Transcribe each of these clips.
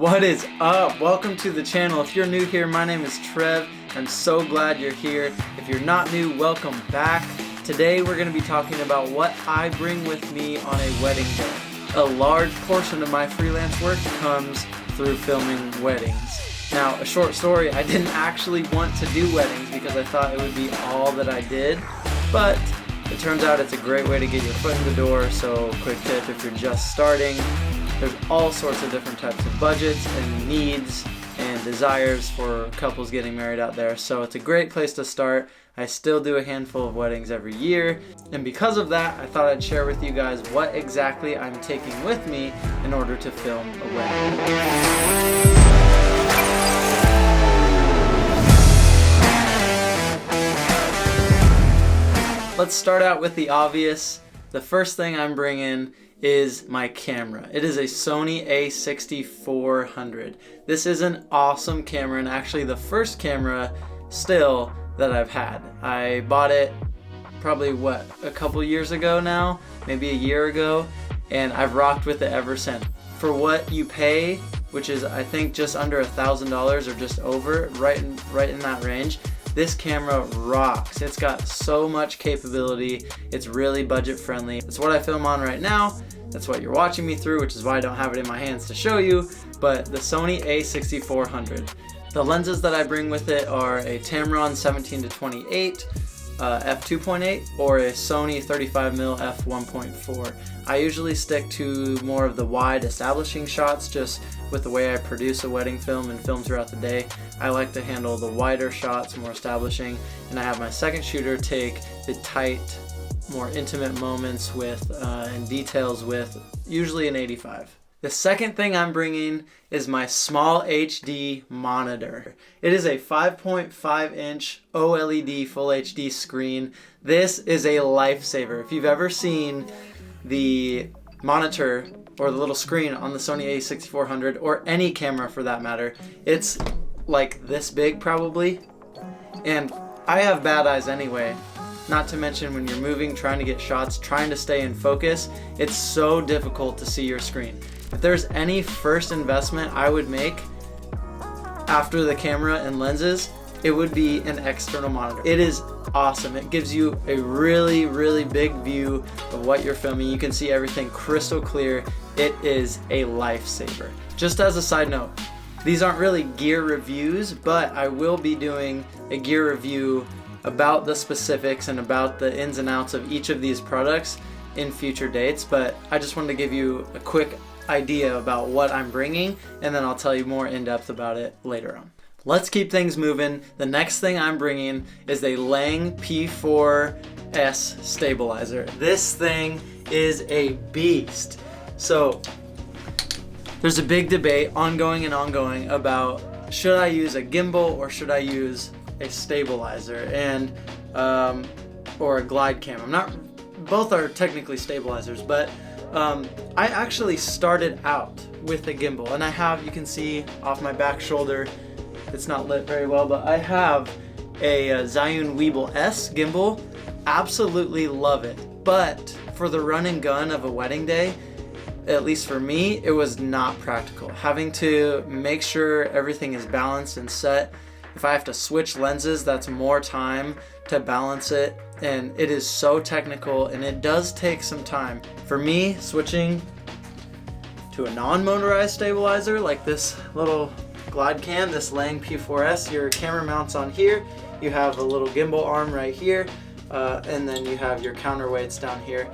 What is up? Welcome to the channel. If you're new here, my name is Trev. I'm so glad you're here. If you're not new, welcome back. Today we're going to be talking about what I bring with me on a wedding day. A large portion of my freelance work comes through filming weddings. Now, a short story, I didn't actually want to do weddings because I thought it would be all that I did, but it turns out it's a great way to get your foot in the door. So quick tip, if you're just starting, there's all sorts of different types of budgets and needs and desires for couples getting married out there. So it's a great place to start. I still do a handful of weddings every year. And because of that, I thought I'd share with you guys what exactly I'm taking with me in order to film a wedding. Let's start out with the obvious. The first thing I'm bringing is my camera. It is a Sony a6400. This is an awesome camera and actually the first camera still that I've had. I bought it probably a couple years ago now, maybe a year ago, and I've rocked with it ever since. For what you pay, which is I think just under $1,000 or just over, right in that range, this camera rocks. It's got so much capability. It's really budget friendly. It's what I film on right now. That's what you're watching me through, which is why I don't have it in my hands to show you, but the Sony a6400. The lenses that I bring with it are a Tamron 17-28 f2.8 or a Sony 35mm f1.4. I usually stick to more of the wide establishing shots just with the way I produce a wedding film and film throughout the day. I like to handle the wider shots, more establishing, and I have my second shooter take the tight, more intimate moments with and details with usually an 85. The second thing I'm bringing is my small HD monitor. It is a 5.5 inch OLED full HD screen. This is a lifesaver. If you've ever seen the monitor or the little screen on the Sony a6400 or any camera for that matter, it's like this big probably, and I have bad eyes anyway. Not to mention when you're moving, trying to get shots, trying to stay in focus, it's so difficult to see your screen. If there's any first investment I would make after the camera and lenses, it would be an external monitor. It is awesome. It gives you a really, really big view of what you're filming. You can see everything crystal clear. It is a lifesaver. Just as a side note, these aren't really gear reviews, but I will be doing a gear review about the specifics and about the ins and outs of each of these products in future dates, but I just wanted to give you a quick idea about what I'm bringing, and then I'll tell you more in depth about it later on. Let's keep things moving. The next thing I'm bringing is a Lang P4S stabilizer. This thing is a beast. So there's a big debate ongoing about should I use a gimbal or should I use a stabilizer and or a glide cam. Both are technically stabilizers, but I actually started out with a gimbal, and I have, you can see off my back shoulder, it's not lit very well, but I have a Zhiyun Weebill S gimbal. Absolutely love it, but for the run and gun of a wedding day, at least for me, it was not practical. Having to make sure everything is balanced and set. If I have to switch lenses, that's more time to balance it, and it is so technical and it does take some time. For me, switching to a non-motorized stabilizer like this little glide cam, this Lang P4S, your camera mounts on here, you have a little gimbal arm right here, and then you have your counterweights down here.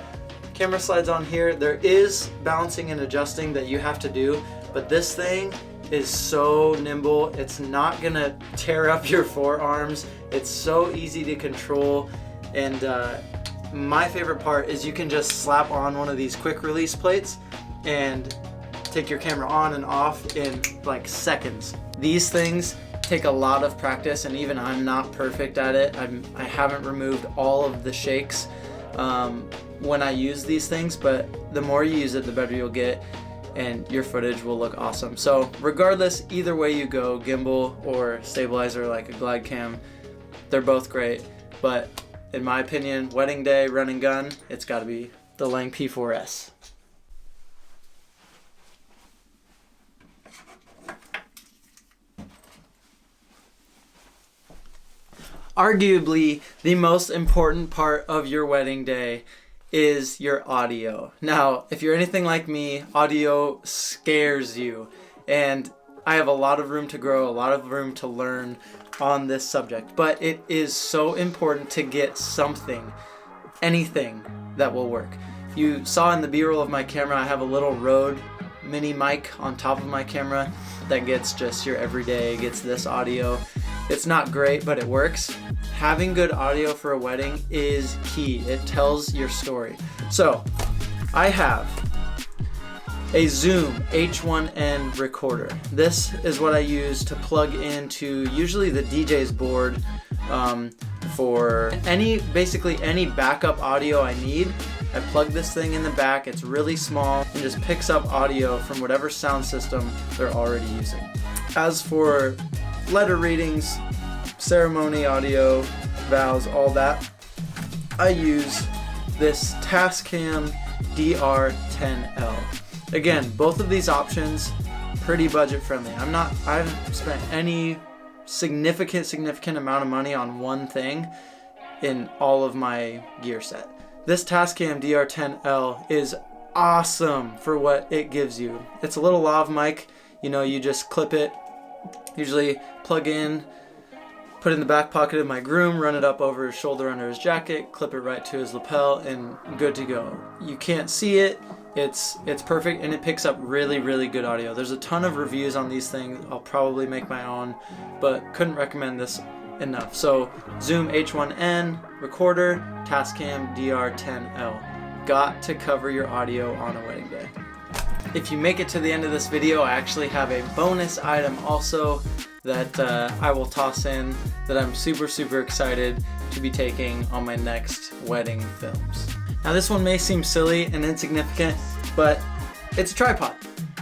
Camera slides on here. There is balancing and adjusting that you have to do, but this thing is so nimble. It's not gonna tear up your forearms. It's so easy to control, and my favorite part is you can just slap on one of these quick release plates and take your camera on and off in like seconds. These things take a lot of practice, and even I'm not perfect at it. I haven't removed all of the shakes when I use these things, but the more you use it, the better you'll get, and your footage will look awesome. So regardless, either way you go, gimbal or stabilizer like a glide cam, they're both great, but in my opinion, wedding day, run and gun, it's gotta be the Lang P4S. Arguably, the most important part of your wedding day is your audio. Now, if you're anything like me, audio scares you. And I have a lot of room to grow, a lot of room to learn on this subject. But it is so important to get something, anything that will work. You saw in the B-roll of my camera, I have a little Rode mini mic on top of my camera that gets just your everyday, gets this audio. It's not great, but it works. Having good audio for a wedding is key. It tells your story. So I have a Zoom H1N recorder. This is what I use to plug into usually the DJ's board for basically any backup audio I need. I plug this thing in the back, it's really small, and just picks up audio from whatever sound system they're already using. As for letter readings, ceremony audio, vows, all that, I use this Tascam DR10L. Again, both of these options, pretty budget friendly. I haven't spent any significant amount of money on one thing in all of my gear set. This Tascam DR10L is awesome for what it gives you. It's a little lav mic, you just clip it, usually plug in, put it in the back pocket of my groom, run it up over his shoulder under his jacket, clip it right to his lapel, and good to go. You can't see it, it's perfect, and it picks up really good audio. There's a ton of reviews on these things. I'll probably make my own, but couldn't recommend this enough. So Zoom H1N recorder, Tascam DR10L. Got to cover your audio on a wedding day. If you make it to the end of this video, I actually have a bonus item also that I will toss in that I'm super excited to be taking on my next wedding films. Now this one may seem silly and insignificant, but it's a tripod.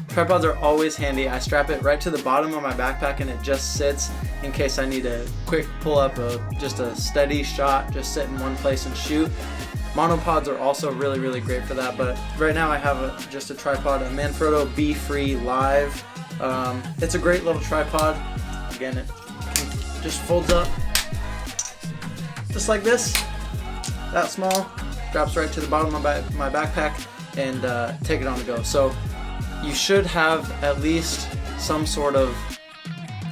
Tripods are always handy. I strap it right to the bottom of my backpack and it just sits in case I need a quick pull up, just a steady shot, just sit in one place and shoot. Monopods are also really great for that, but right now I have just a tripod, a Manfrotto B-Free Live. It's a great little tripod. Again, it just folds up just like this, that small, drops right to the bottom of my backpack, and take it on the go. So you should have at least some sort of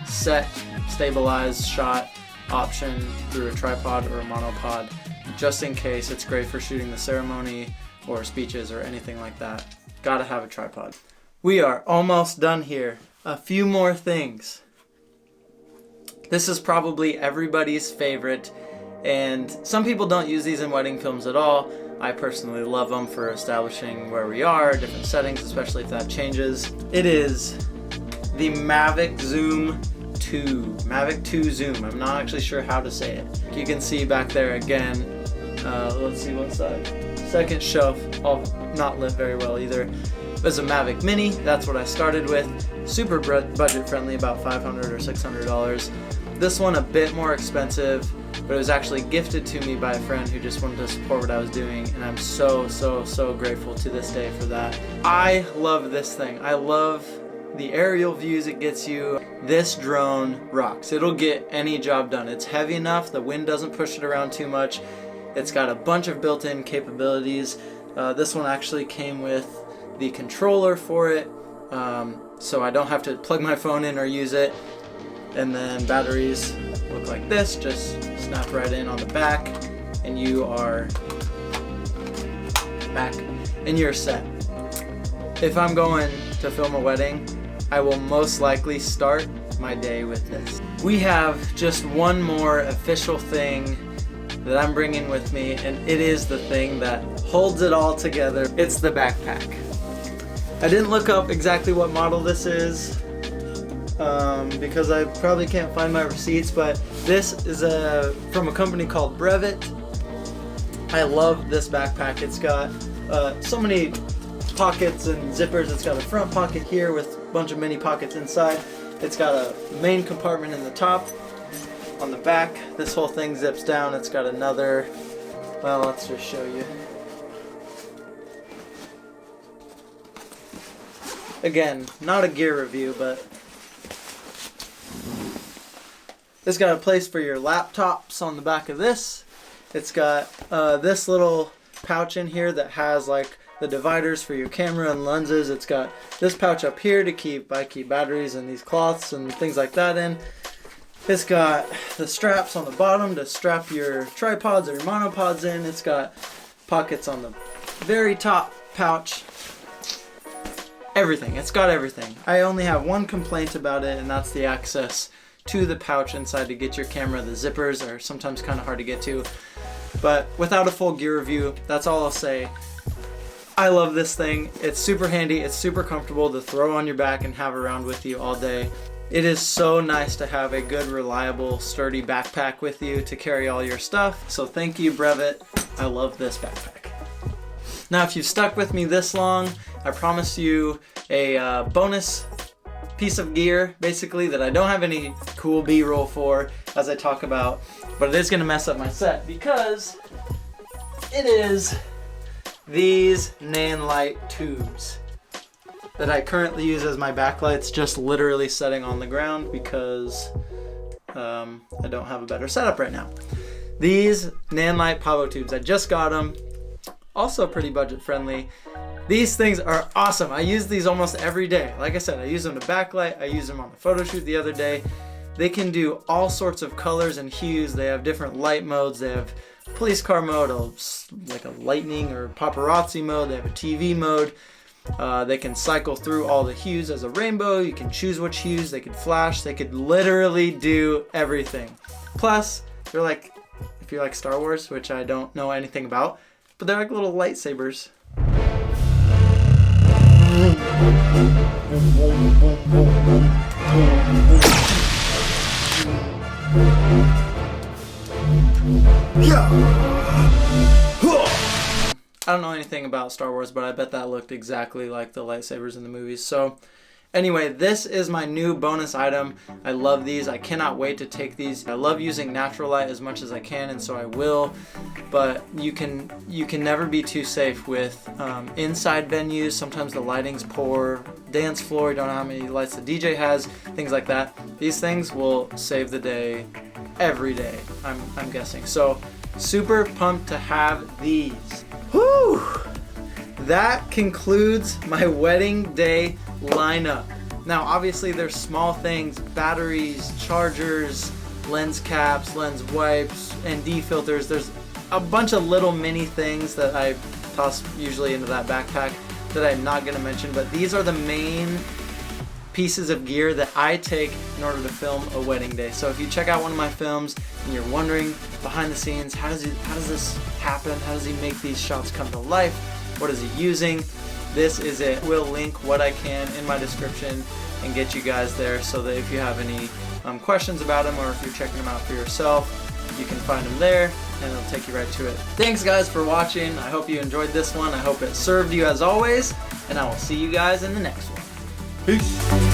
set, stabilized shot option through a tripod or a monopod, just in case. It's great for shooting the ceremony or speeches or anything like that. Gotta have a tripod. We are almost done here. A few more things. This is probably everybody's favorite, and some people don't use these in wedding films at all. I personally love them for establishing where we are, different settings, especially if that changes. It is the Mavic Zoom 2. Mavic 2 Zoom. I'm not actually sure how to say it. You can see back there again. Let's see what side. Second shelf. I'll not lit very well either. It's a Mavic Mini. That's what I started with. Super budget friendly, about $500 or $600. This one a bit more expensive, but it was actually gifted to me by a friend who just wanted to support what I was doing, and I'm so grateful to this day for that. I love this thing. I love the aerial views it gets you. This drone rocks. It'll get any job done. It's heavy enough, the wind doesn't push it around too much. It's got a bunch of built-in capabilities. This one actually came with the controller for it, so I don't have to plug my phone in or use it. And then batteries look like this, just snap right in on the back, and you are back and you're set. If I'm going to film a wedding, I will most likely start my day with this. We have just one more official thing that I'm bringing with me, and it is the thing that holds it all together. It's the backpack. I didn't look up exactly what model this is, because I probably can't find my receipts, but this is from a company called Brevet. I love this backpack. It's got so many pockets and zippers. It's got a front pocket here with a bunch of mini pockets inside. It's got a main compartment in the top. On the back, this whole thing zips down. It's got another, well, let's just show you. Again, not a gear review, but It's got a place for your laptops on the back of this. It's got this little pouch in here that has like the dividers for your camera and lenses. It's got this pouch up here to keep batteries and these cloths and things like that in. It's got the straps on the bottom to strap your tripods or your monopods in. It's got pockets on the very top pouch. Everything. It's got everything. I only have one complaint about it, and that's the access to the pouch inside to get your camera. The zippers are sometimes kind of hard to get to. But without a full gear review, that's all I'll say. I love this thing. It's super handy. It's super comfortable to throw on your back and have around with you all day. It is so nice to have a good, reliable, sturdy backpack with you to carry all your stuff. So thank you, Brevet. I love this backpack. Now, if you've stuck with me this long, I promise you a bonus piece of gear, basically, that I don't have any cool B-roll for as I talk about, but it is going to mess up my set because it is these Nan light tubes that I currently use as my backlights, just literally setting on the ground because I don't have a better setup right now. These Nan light Pavo tubes, I just got them. Also pretty budget friendly. These things are awesome. I use these almost every day. Like I said, I use them to backlight. I used them on the photo shoot the other day. They can do all sorts of colors and hues. They have different light modes. They have police car mode, like a lightning or paparazzi mode. They have a TV mode. They can cycle through all the hues as a rainbow. You can choose which hues. They could flash. They could literally do everything. Plus, they're like, if you like Star Wars, which I don't know anything about, but they're like little lightsabers. I don't know anything about Star Wars, but I bet that looked exactly like the lightsabers in the movies. So anyway, this is my new bonus item. I love these. I cannot wait to take these. I love using natural light as much as I can, and so I will. But you can never be too safe with inside venues. Sometimes the lighting's poor. Dance floor, you don't know how many lights the DJ has, things like that. These things will save the day every day, I'm guessing. So super pumped to have these. Whew! That concludes my wedding day lineup. Now obviously there's small things, batteries, chargers, lens caps, lens wipes, ND filters. There's a bunch of little mini things that I toss usually into that backpack that I'm not going to mention, but these are the main pieces of gear that I take in order to film a wedding day. So if you check out one of my films and you're wondering behind the scenes, how does this happen? How does he make these shots come to life? What is he using? This is it. We'll link what I can in my description and get you guys there so that if you have any questions about them or if you're checking them out for yourself, you can find them there and it'll take you right to it. Thanks guys for watching. I hope you enjoyed this one. I hope it served you as always, and I will see you guys in the next one. Peace.